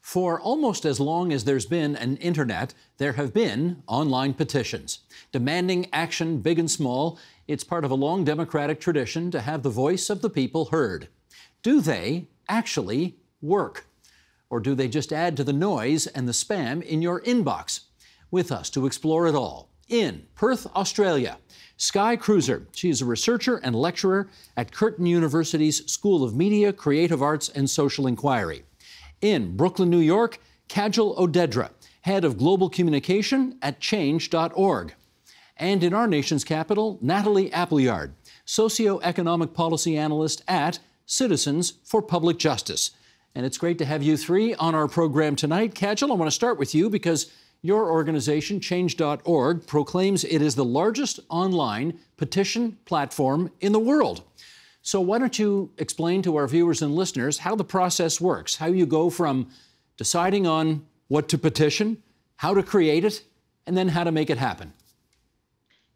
For almost as long as there's been an internet, there have been online petitions demanding action big and small. It's part of a long democratic tradition to have the voice of the people heard. Do they actually work? Or do they just add to the noise and the spam in your inbox? With us to explore it all, in Perth, Australia, Skye Cruiser. She is a researcher and lecturer at Curtin University's School of Media, Creative Arts and Social Inquiry. In Brooklyn, New York, Kajal Odedra, head of global communication at change.org. And in our nation's capital, Natalie Appleyard, socioeconomic policy analyst at Citizens for Public Justice. And it's great to have you three on our program tonight. Kajal, I want to start with you because your organization, change.org, proclaims it is the largest online petition platform in the world. So why don't you explain to our viewers and listeners how the process works, how you go from deciding on what to petition, how to create it, and then how to make it happen?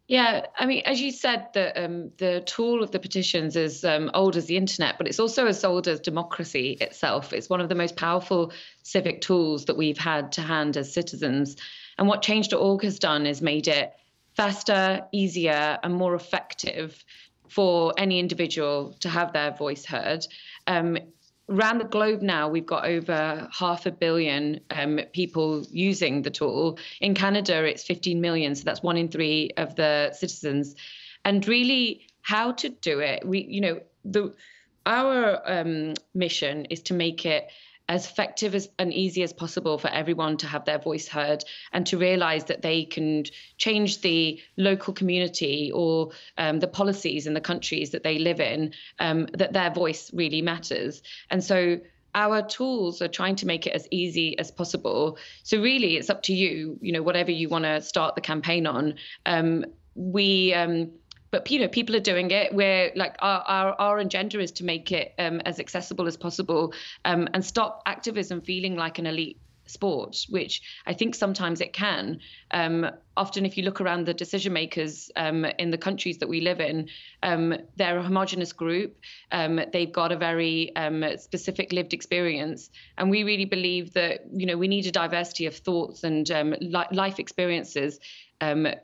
Yeah, I mean, as you said, the tool of the petitions is old as the internet, but it's also as old as democracy itself. It's one of the most powerful civic tools that we've had to hand as citizens. And what Change.org has done is made it faster, easier, and more effective for any individual to have their voice heard. Around the globe now, we've got over 500 million people using the tool. In Canada, it's 15 million, so that's 1 in 3 of the citizens. And really, how to do it? Our mission is to make it as effective and easy as possible for everyone to have their voice heard and to realize that they can change the local community or the policies in the countries that they live in, that their voice really matters. And so our tools are trying to make it as easy as possible. So really, it's up to you, whatever you want to start the campaign on. But people are doing it. We're like our agenda is to make it as accessible as possible and stop activism feeling like an elite sport, which I think sometimes it can. Often, if you look around the decision makers in the countries that we live in, they're a homogenous group. They've got a very specific lived experience, and we really believe that we need a diversity of thoughts and life experiences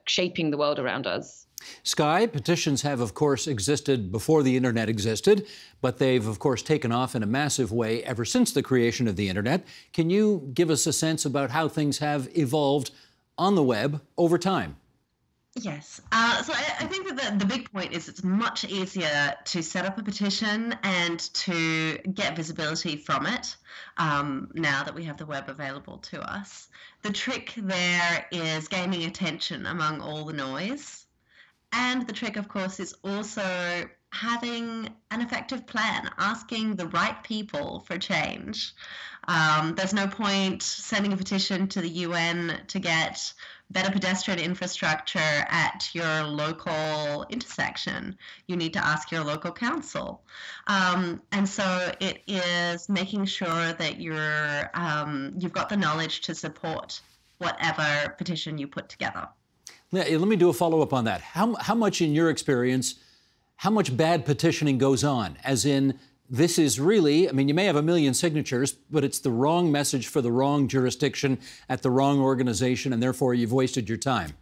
shaping the world around us. Skye, petitions have, of course, existed before the internet existed, but they've, of course, taken off in a massive way ever since the creation of the internet. Can you give us a sense about how things have evolved on the web over time? Yes. So I think that the big point is it's much easier to set up a petition and to get visibility from it now that we have the web available to us. The trick there is gaining attention among all the noise. And the trick, of course, is also having an effective plan, asking the right people for change. There's no point sending a petition to the UN to get better pedestrian infrastructure at your local intersection. You need to ask your local council. And so it is making sure that you've got the knowledge to support whatever petition you put together. Let me do a follow-up on that. How much, in your experience, how much bad petitioning goes on? As in, this is really, you may have 1 million signatures, but it's the wrong message for the wrong jurisdiction at the wrong organization, and therefore you've wasted your time.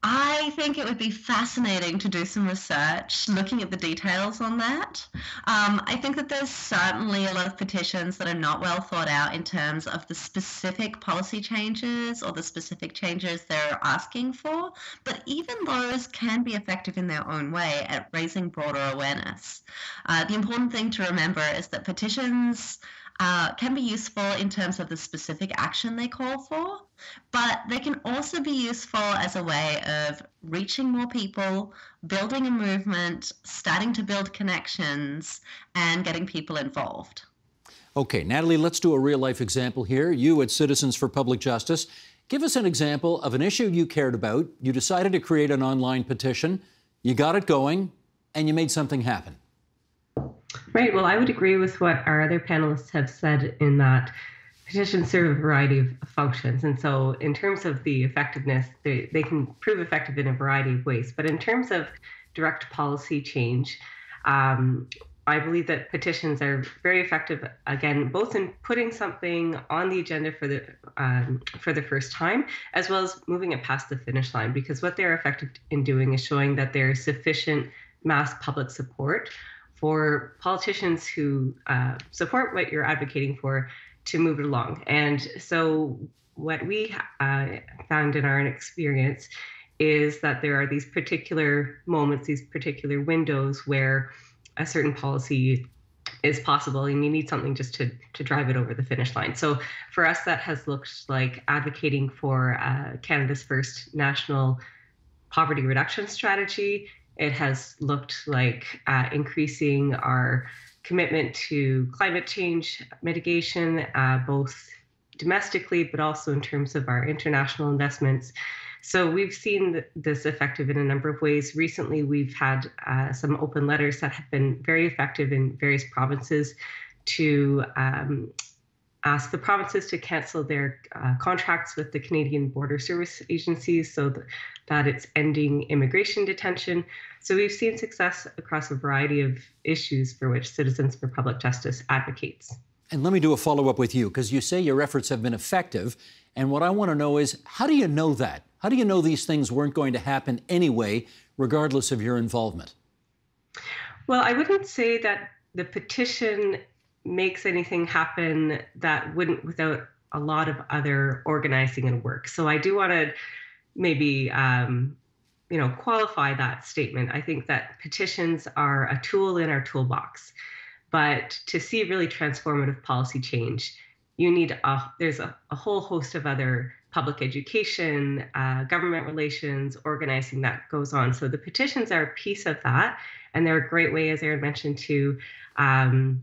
I think it would be fascinating to do some research looking at the details on that. I think that there's certainly a lot of petitions that are not well thought out in terms of the specific policy changes or the specific changes they're asking for, but even those can be effective in their own way at raising broader awareness. The important thing to remember is that petitions can be useful in terms of the specific action they call for, but they can also be useful as a way of reaching more people, building a movement, starting to build connections, and getting people involved. Okay, Natalie, let's do a real-life example here. You at Citizens for Public Justice, give us an example of an issue you cared about. You decided to create an online petition, you got it going, and you made something happen. Right. Well, I would agree with what our other panelists have said in that petitions serve a variety of functions. And so in terms of the effectiveness, they can prove effective in a variety of ways. But in terms of direct policy change, I believe that petitions are very effective, again, both in putting something on the agenda for the first time, as well as moving it past the finish line, because what they're effective in doing is showing that there is sufficient mass public support for politicians who support what you're advocating for to move it along. And so what we found in our experience is that there are these particular moments, these particular windows where a certain policy is possible and you need something just to drive it over the finish line. So for us, that has looked like advocating for Canada's first national poverty reduction strategy. It has looked like increasing our commitment to climate change mitigation, both domestically, but also in terms of our international investments. So we've seen this effective in a number of ways. Recently, we've had some open letters that have been very effective in various provinces to ask the provinces to cancel their contracts with the Canadian Border Service agencies so that it's ending immigration detention. So we've seen success across a variety of issues for which Citizens for Public Justice advocates. And let me do a follow-up with you, because you say your efforts have been effective. And what I want to know is, how do you know that? How do you know these things weren't going to happen anyway, regardless of your involvement? Well, I wouldn't say that the petition makes anything happen that wouldn't without a lot of other organizing and work. So I do want to maybe qualify that statement. I think that petitions are a tool in our toolbox, but to see really transformative policy change, you need there's a whole host of other public education, government relations, organizing that goes on. So the petitions are a piece of that, and they're a great way, as Aaron mentioned, to and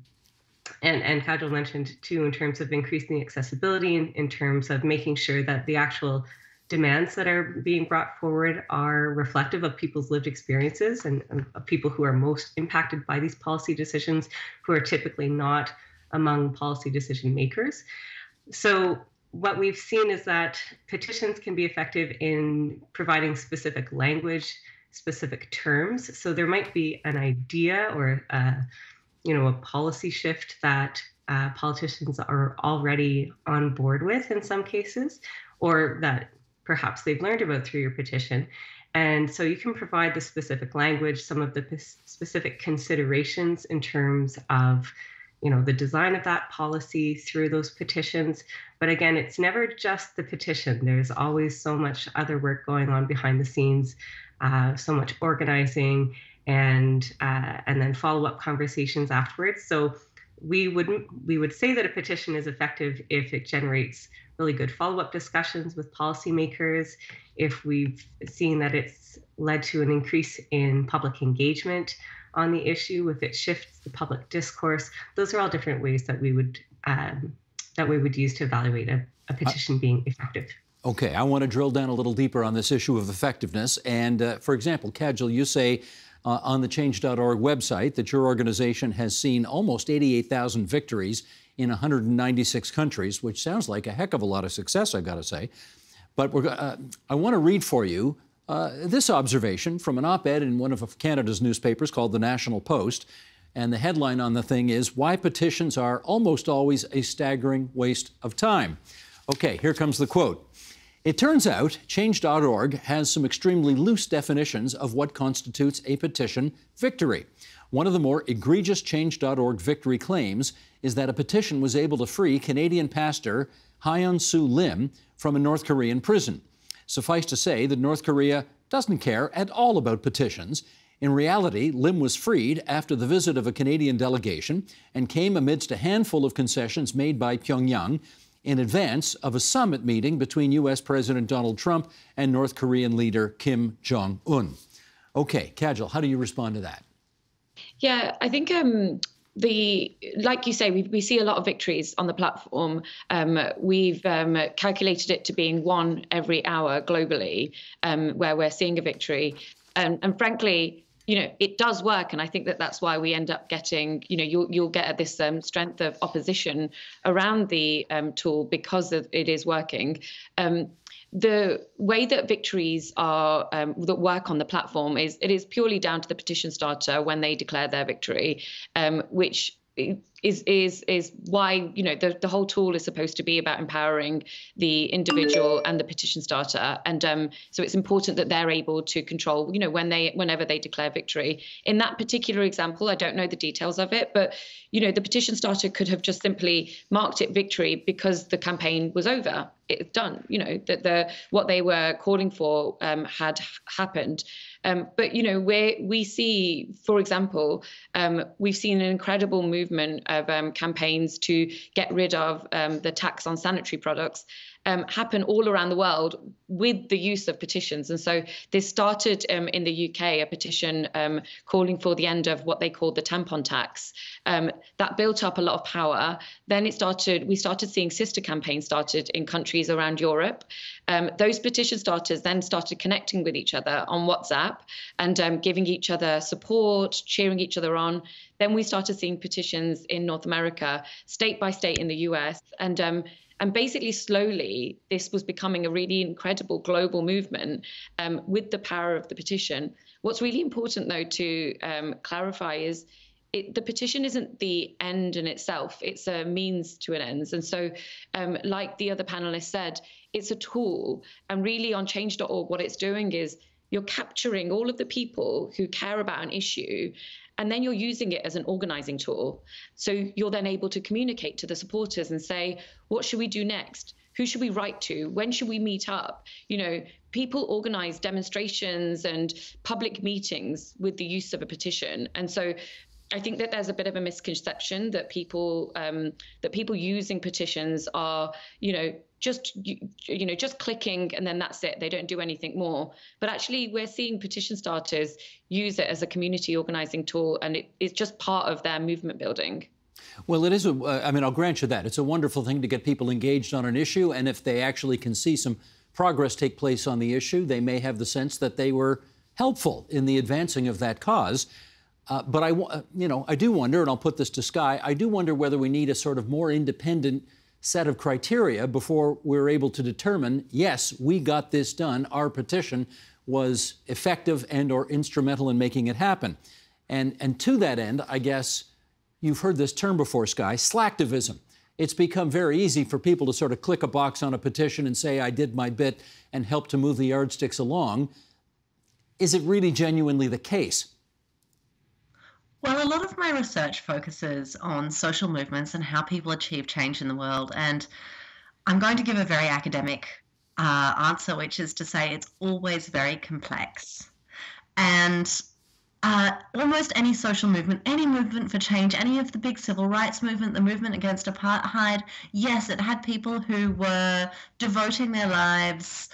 Kajal mentioned too, in terms of increasing accessibility, in terms of making sure that the actual demands that are being brought forward are reflective of people's lived experiences and of people who are most impacted by these policy decisions, who are typically not among policy decision makers. So what we've seen is that petitions can be effective in providing specific language, specific terms. So there might be an idea or a policy shift that politicians are already on board with in some cases, or that perhaps they've learned about through your petition. And so you can provide the specific language, some of the specific considerations in terms of the design of that policy through those petitions. But again, it's never just the petition. There's always so much other work going on behind the scenes, so much organizing and then follow-up conversations afterwards. So we would say that a petition is effective if it generates really good follow-up discussions with policymakers, if we've seen that it's led to an increase in public engagement on the issue, if it shifts the public discourse. Those are all different ways that we would use to evaluate a petition being effective. Okay, I want to drill down a little deeper on this issue of effectiveness. And for example, Kajal, you say on the change.org website that your organization has seen almost 88,000 victories in 196 countries, which sounds like a heck of a lot of success, I got to say. But I want to read for you this observation from an op-ed in one of Canada's newspapers called the National Post. And the headline on the thing is, "Why Petitions Are Almost Always a Staggering Waste of Time." Okay, here comes the quote. "It turns out Change.org has some extremely loose definitions of what constitutes a petition victory. One of the more egregious Change.org victory claims is that a petition was able to free Canadian pastor Hyun-Soo Lim from a North Korean prison. Suffice to say that North Korea doesn't care at all about petitions. In reality, Lim was freed after the visit of a Canadian delegation and came amidst a handful of concessions made by Pyongyang in advance of a summit meeting between U.S. President Donald Trump and North Korean leader Kim Jong-un." Okay, Kajal, how do you respond to that? Yeah, I think like you say, we see a lot of victories on the platform. We've calculated it to being one every hour globally, where we're seeing a victory. And frankly, it does work. And I think that that's why we end up getting, you'll get this strength of opposition around the tool because it is working. the way that victories are that work on the platform is it is purely down to the petition starter when they declare their victory, which is why, you know, the whole tool is supposed to be about empowering the individual and the petition starter, and so it's important that they're able to control, you know, whenever they declare victory. In that particular example, I don't know the details of it, but you know, the petition starter could have just simply marked it victory because the campaign was over. It's done, you know, that what they were calling for had happened. But, you know, we see, for example, we've seen an incredible movement of campaigns to get rid of the tax on sanitary products happen all around the world with the use of petitions. And so this started in the UK, a petition calling for the end of what they called the tampon tax. That built up a lot of power. Then we started seeing sister campaigns started in countries around Europe. Those petition starters then started connecting with each other on WhatsApp and giving each other support, cheering each other on. Then we started seeing petitions in North America, state by state in the US, and basically slowly this was becoming a really incredible global movement with the power of the petition. What's really important, though, to clarify is the petition isn't the end in itself. It's a means to an end. And so like the other panelists said, it's a tool. And really on change.org, what it's doing is you're capturing all of the people who care about an issue, and then you're using it as an organizing tool. So you're then able to communicate to the supporters and say, what should we do next? Who should we write to? When should we meet up? You know, people organize demonstrations and public meetings with the use of a petition. And so I think that there's a bit of a misconception that people using petitions are, just clicking and then that's it. They don't do anything more. But actually, we're seeing petition starters use it as a community organizing tool, and it's just part of their movement building. Well, it is. I'll grant you that. It's a wonderful thing to get people engaged on an issue, and if they actually can see some progress take place on the issue, they may have the sense that they were helpful in the advancing of that cause. But I do wonder, and I'll put this to Skye, I do wonder whether we need a sort of more independent set of criteria before we're able to determine, yes, we got this done, our petition was effective and or instrumental in making it happen. And to that end, I guess, you've heard this term before, Skye, slacktivism. It's become very easy for people to sort of click a box on a petition and say, I did my bit and help to move the yardsticks along. Is it really genuinely the case? Well, a lot of my research focuses on social movements and how people achieve change in the world. And I'm going to give a very academic answer, which is to say it's always very complex. And almost any social movement, any movement for change, any of the big civil rights movement, the movement against apartheid, yes, it had people who were devoting their lives,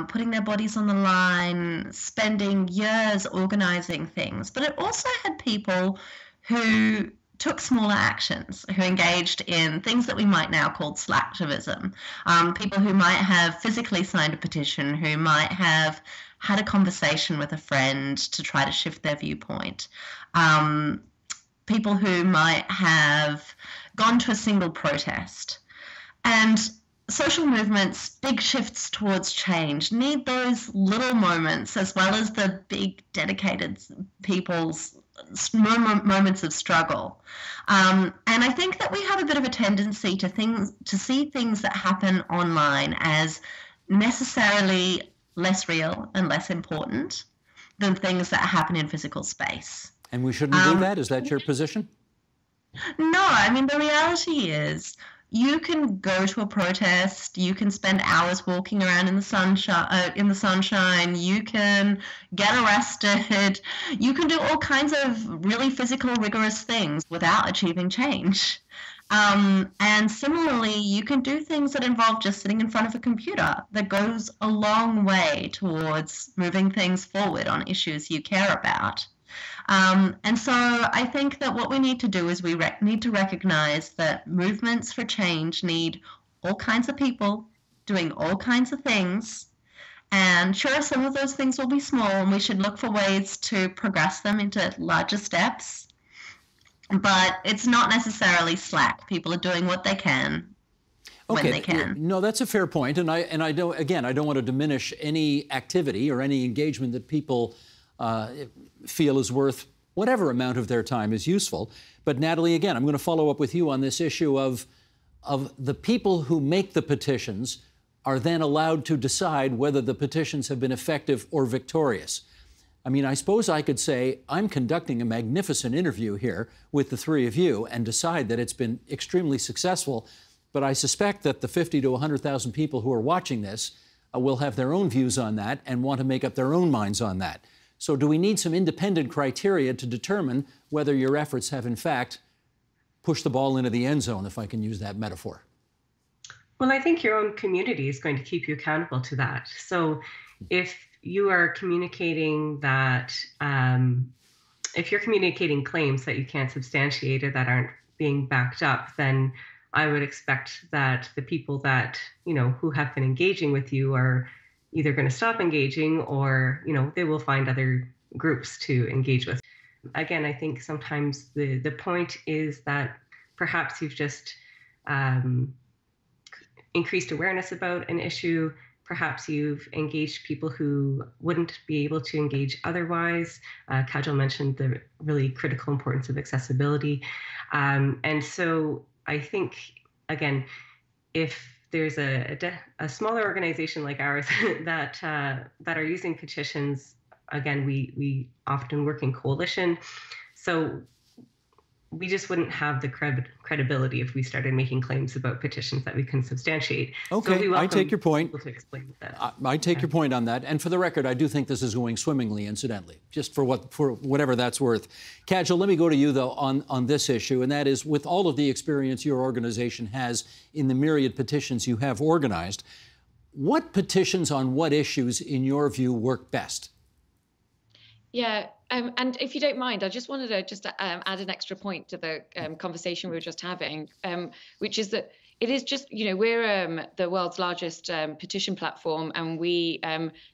putting their bodies on the line, spending years organizing things. But it also had people who took smaller actions, who engaged in things that we might now call slacktivism. People who might have physically signed a petition, who might have had a conversation with a friend to try to shift their viewpoint. People who might have gone to a single protest. And social movements, big shifts towards change, need those little moments as well as the big dedicated people's moments of struggle. And I think that we have a bit of a tendency to see things that happen online as necessarily less real and less important than things that happen in physical space. And we shouldn't do that? Is that your position? No, I mean, the reality is you can go to a protest, you can spend hours walking around in the sunshine, you can get arrested, you can do all kinds of really physical, rigorous things without achieving change. And similarly, you can do things that involve just sitting in front of a computer that goes a long way towards moving things forward on issues you care about. And so I think that what we need to do is we need to recognize that movements for change need all kinds of people doing all kinds of things. And sure, some of those things will be small, and we should look for ways to progress them into larger steps. But it's not necessarily slack. People are doing what they can. when they can. No, that's a fair point, and I don't. Again, I don't want to diminish any activity or any engagement that people feel is worth whatever amount of their time is useful. But Natalie, again, I'm going to follow up with you on this issue of the people who make the petitions are then allowed to decide whether the petitions have been effective or victorious. I mean, I suppose I could say I'm conducting a magnificent interview here with the three of you and decide that it's been extremely successful, but I suspect that the 50 to 100,000 people who are watching this will have their own views on that and want to make up their own minds on that. So do we need some independent criteria to determine whether your efforts have, in fact, pushed the ball into the end zone, if I can use that metaphor? Well, I think your own community is going to keep you accountable to that. So if you are communicating that, if you're communicating claims that you can't substantiate or that aren't being backed up, then I would expect that the people that, who have been engaging with you are either going to stop engaging or, they will find other groups to engage with. Again, I think sometimes the point is that perhaps you've just increased awareness about an issue. Perhaps you've engaged people who wouldn't be able to engage otherwise. Kajal mentioned the really critical importance of accessibility. And so I think, again, if there's a smaller organization like ours that are using petitions, again, we often work in coalition. So we just wouldn't have the credibility if we started making claims about petitions that we can substantiate. Okay, so I take your point. To explain that. I take your point on that. And for the record, I do think this is going swimmingly, incidentally, just for whatever that's worth. Kajal, let me go to you, though, on this issue, and that is, with all of the experience your organization has in the myriad petitions you have organized, what petitions on what issues, in your view, work best? Yeah, and if you don't mind, I just wanted to add an extra point to the conversation we were just having, which is that it is just, we're the world's largest petition platform, and we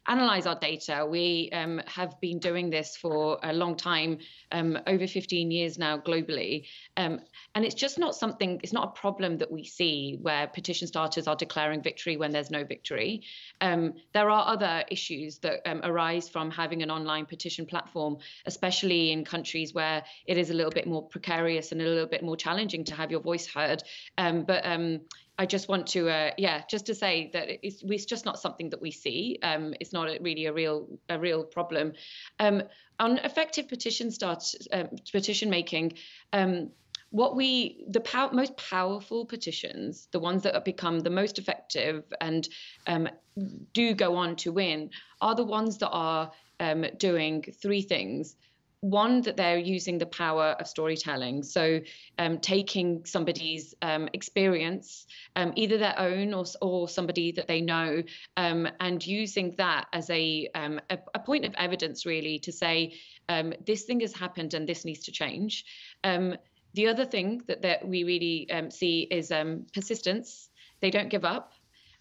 analyze our data. We have been doing this for a long time, over 15 years now globally. And it's just not something, it's not a problem that we see where petition starters are declaring victory when there's no victory. There are other issues that arise from having an online petition platform, especially in countries where it is a little bit more precarious and a little bit more challenging to have your voice heard. But I just want to, just to say that it's just not something that we see. It's not really a real problem. On effective petition making, most powerful petitions, the ones that have become the most effective and do go on to win, are the ones that are doing three things. One, that they're using the power of storytelling. So taking somebody's experience, either their own or somebody that they know, and using that as a point of evidence, really, to say, this thing has happened and this needs to change. The other thing that we really see is persistence. They don't give up.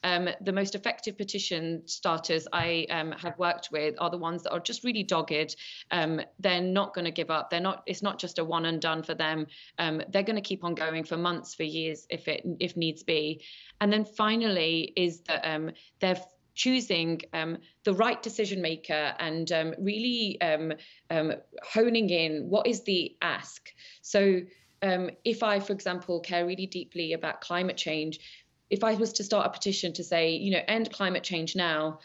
The most effective petition starters I have worked with are the ones that are just really dogged. They're not going to give up. It's not just a one and done for them. They're going to keep on going for months, for years, if needs be. And then finally is that they're choosing the right decision maker and really honing in what is the ask. So if I, for example, care really deeply about climate change, if I was to start a petition to say, end climate change now,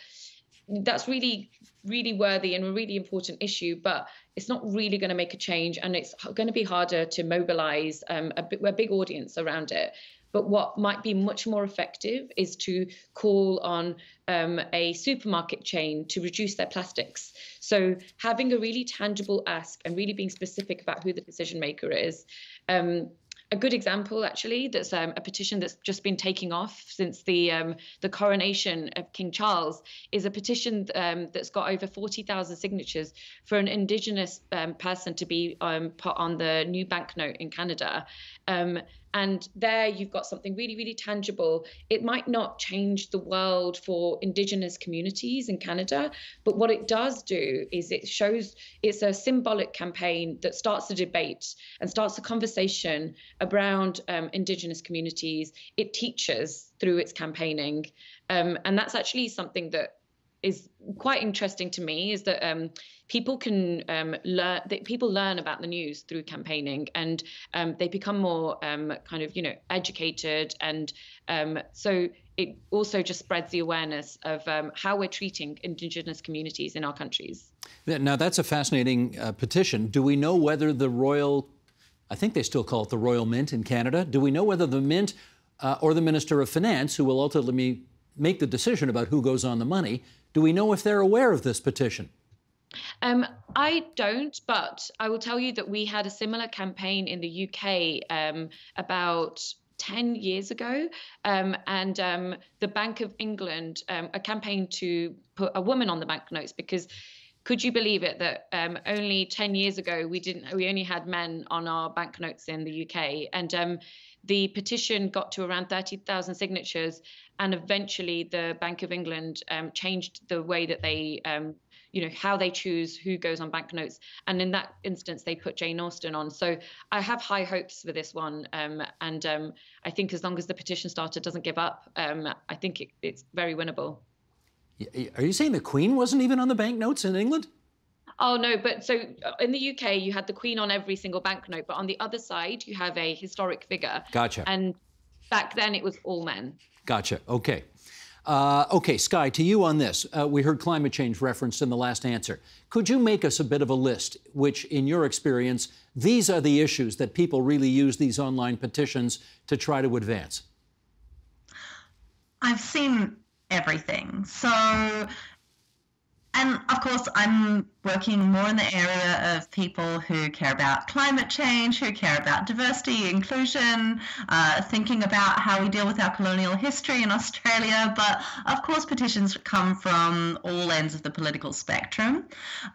that's really, really worthy and a really important issue, but it's not really going to make a change, and it's going to be harder to mobilize a big audience around it. But what might be much more effective is to call on a supermarket chain to reduce their plastics. So having a really tangible ask and really being specific about who the decision maker is. A good example, actually, that's a petition that's just been taking off since the coronation of King Charles, is a petition that's got over 40,000 signatures for an Indigenous person to be put on the new banknote in Canada. And there you've got something really, really tangible. It might not change the world for Indigenous communities in Canada, but what it does do is it shows it's a symbolic campaign that starts a debate and starts a conversation around Indigenous communities. It teaches through its campaigning. And that's actually something that is quite interesting to me, is that people can learn, that people learn about the news through campaigning, and they become more kind of, educated. And so it also just spreads the awareness of how we're treating Indigenous communities in our countries. Now, that's a fascinating petition. Do we know whether the Royal, I think they still call it the Royal Mint in Canada, do we know whether the Mint or the Minister of Finance, who will ultimately make the decision about who goes on the money, do we know if they're aware of this petition? I don't, but I will tell you that we had a similar campaign in the UK about 10 years ago, and the Bank of England, a campaign to put a woman on the banknotes, because could you believe it that only 10 years ago we only had men on our banknotes in the UK, and the petition got to around 30,000 signatures, and eventually the Bank of England changed the way that they, how they choose who goes on banknotes. And in that instance, they put Jane Austen on. So I have high hopes for this one. And I think as long as the petition starter doesn't give up, I think it's very winnable. Are you saying the Queen wasn't even on the banknotes in England? Oh, no, but so in the UK, you had the Queen on every single banknote, but on the other side, you have a historic figure. Gotcha. And back then, it was all men. Gotcha. Okay. Okay, Skye, to you on this. We heard climate change referenced in the last answer. Could you make us a bit of a list, which, in your experience, these are the issues that people really use these online petitions to try to advance? I've seen everything. So, and of course, I'm working more in the area of people who care about climate change, who care about diversity, inclusion, thinking about how we deal with our colonial history in Australia. But of course, petitions come from all ends of the political spectrum.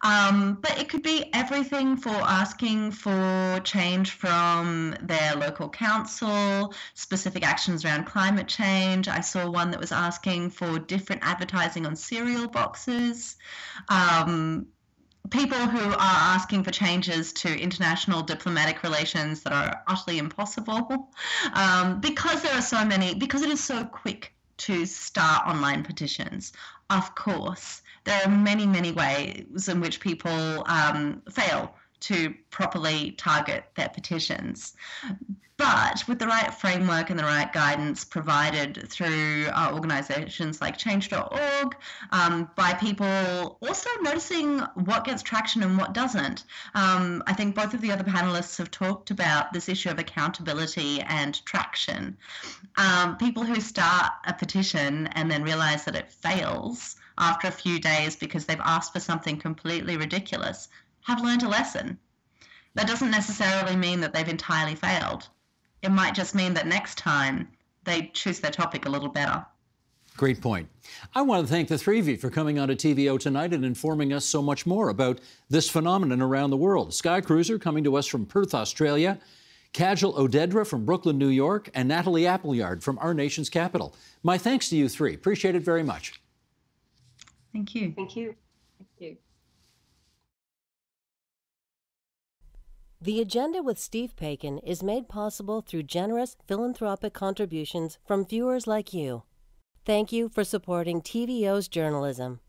But it could be everything for asking for change from their local council, specific actions around climate change. I saw one that was asking for different advertising on cereal boxes. People who are asking for changes to international diplomatic relations that are utterly impossible, because there are so many, because it is so quick to start online petitions. Of course, there are many, many ways in which people fail to properly target their petitions. But with the right framework and the right guidance provided through organisations like change.org, by people also noticing what gets traction and what doesn't. I think both of the other panellists have talked about this issue of accountability and traction. People who start a petition and then realise that it fails after a few days because they've asked for something completely ridiculous have learned a lesson. That doesn't necessarily mean that they've entirely failed. It might just mean that next time they choose their topic a little better. Great point. I want to thank the three of you for coming on to TVO tonight and informing us so much more about this phenomenon around the world. Skye Cruiser coming to us from Perth, Australia, Kajal Odedra from Brooklyn, New York, and Natalie Appleyard from our nation's capital. My thanks to you three. Appreciate it very much. Thank you. Thank you. Thank you. The Agenda with Steve Paikin is made possible through generous philanthropic contributions from viewers like you. Thank you for supporting TVO's journalism.